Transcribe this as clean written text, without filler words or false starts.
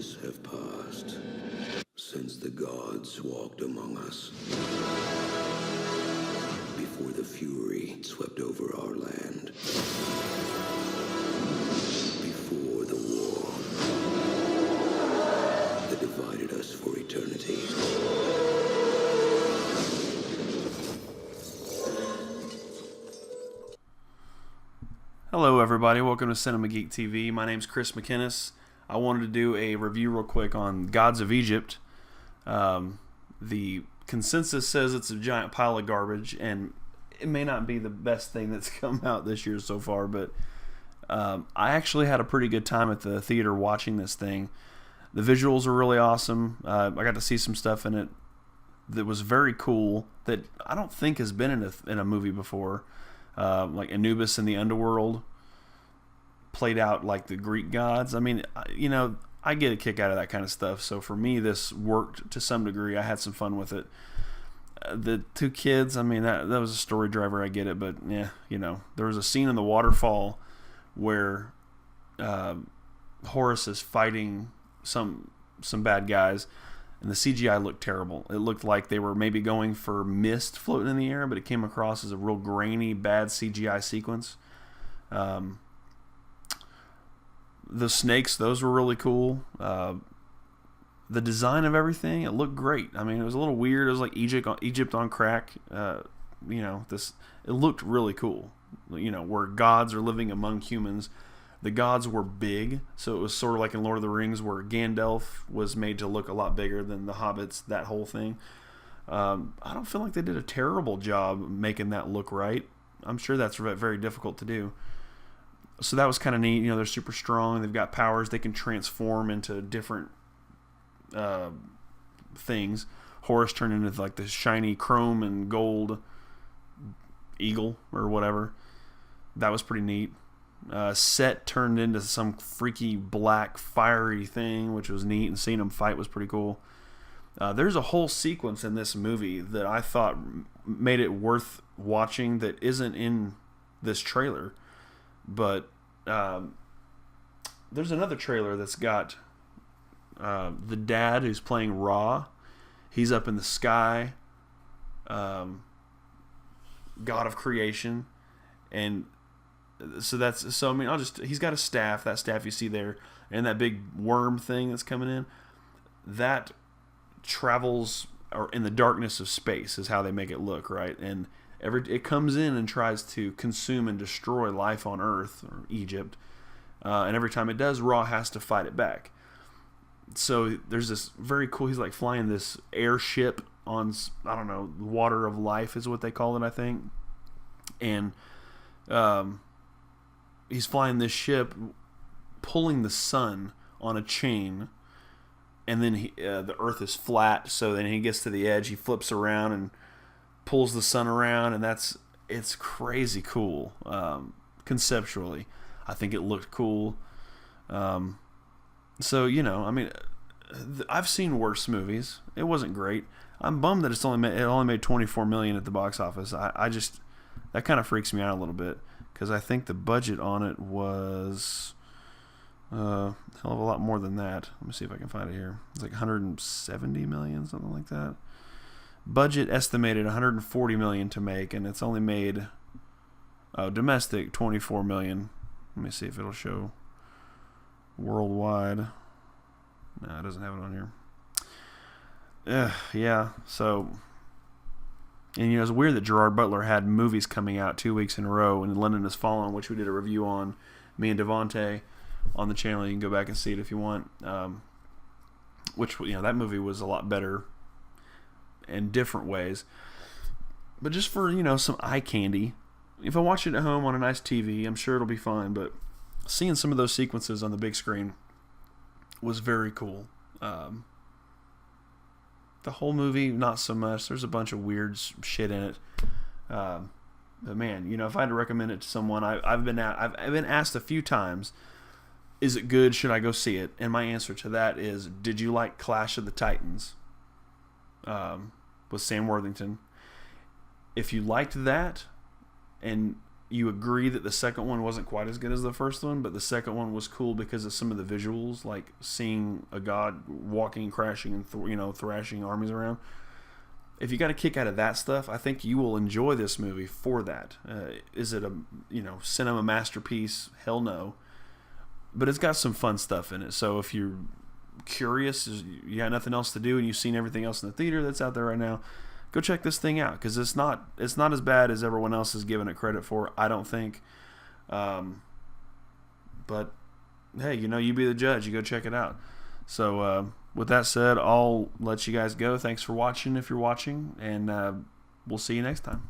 Ages have passed since the gods walked among us. Before the fury swept over our land. Before the war that divided us for eternity. Hello everybody, welcome to Cinema Geek TV. My name's Chris McInnes. I wanted to do a review real quick on Gods of Egypt. The consensus says it's a giant pile of garbage, and it may not be the best thing that's come out this year so far, but I actually had a pretty good time at the theater watching this thing. The visuals were really awesome. I got to see some stuff in it that was very cool that I don't think has been in a movie before. Like Anubis in the underworld played out like the Greek gods. I mean, I get a kick out of that kind of stuff. So for me, this worked to some degree. I had some fun with it. The two kids, I mean, that was a story driver. I get it, but yeah, there was a scene in the waterfall where Horus is fighting some bad guys, and the CGI looked terrible. It looked like they were maybe going for mist floating in the air, but it came across as a real grainy, bad CGI sequence. The snakes, those were really cool. The design of everything, it looked great. I mean, it was a little weird. It was like Egypt on crack. It looked really cool. Where gods are living among humans. The gods were big, so it was sort of like in Lord of the Rings where Gandalf was made to look a lot bigger than the hobbits, that whole thing. I don't feel like they did a terrible job making that look right. I'm sure that's very difficult to do. So that was kind of neat. They're super strong. They've got powers. They can transform into different things. Horus turned into like this shiny chrome and gold eagle or whatever. That was pretty neat. Set turned into some freaky black fiery thing, which was neat, and seeing them fight was pretty cool. There's a whole sequence in this movie that I thought made it worth watching that isn't in this trailer, but there's another trailer that's got the dad who's playing Ra. He's up in the sky, god of creation, and so he's got a staff, that staff you see there, and that big worm thing that's coming in, that travels or in the darkness of space is how they make it look, right? And it comes in and tries to consume and destroy life on Earth or Egypt, and every time it does, Ra has to fight it back. So there's this very cool, he's like flying this airship on, I don't know, water of life is what they call it, I think, and he's flying this ship, pulling the sun on a chain, and then the Earth is flat. So then he gets to the edge, he flips around and pulls the sun around, and it's crazy cool. Conceptually, I think it looked cool. So I've seen worse movies. It wasn't great. I'm bummed that it only made $24 million at the box office. I just, that kind of freaks me out a little bit. Because I think the budget on it was a hell of a lot more than that. Let me see if I can find it here. It's like 170 million, something like that. Budget estimated 140 million to make, and it's only made domestic 24 million. Let me see if it'll show worldwide. No, it doesn't have it on here. Yeah, so. And it's weird that Gerard Butler had movies coming out 2 weeks in a row, and London Has Fallen, which we did a review on, me and Devontae on the channel. You can go back and see it if you want. Which that movie was a lot better in different ways. But just for some eye candy, if I watch it at home on a nice TV, I'm sure it'll be fine. But seeing some of those sequences on the big screen was very cool. The whole movie, not so much. There's a bunch of weird shit in it. But man, if I had to recommend it to someone, I've been asked a few times, is it good? Should I go see it? And my answer to that is, did you like Clash of the Titans? With Sam Worthington. If you liked that, and you agree that the second one wasn't quite as good as the first one, but the second one was cool because of some of the visuals, like seeing a god walking, crashing, and thrashing armies around. If you got a kick out of that stuff, I think you will enjoy this movie for that. Is it a cinema masterpiece? Hell no. But it's got some fun stuff in it. So if you're curious, you got nothing else to do, and you've seen everything else in the theater that's out there right now, go check this thing out, because it's not as bad as everyone else is giving it credit for, I don't think. But hey, you be the judge. You go check it out. So with that said, I'll let you guys go. Thanks for watching if you're watching, and we'll see you next time.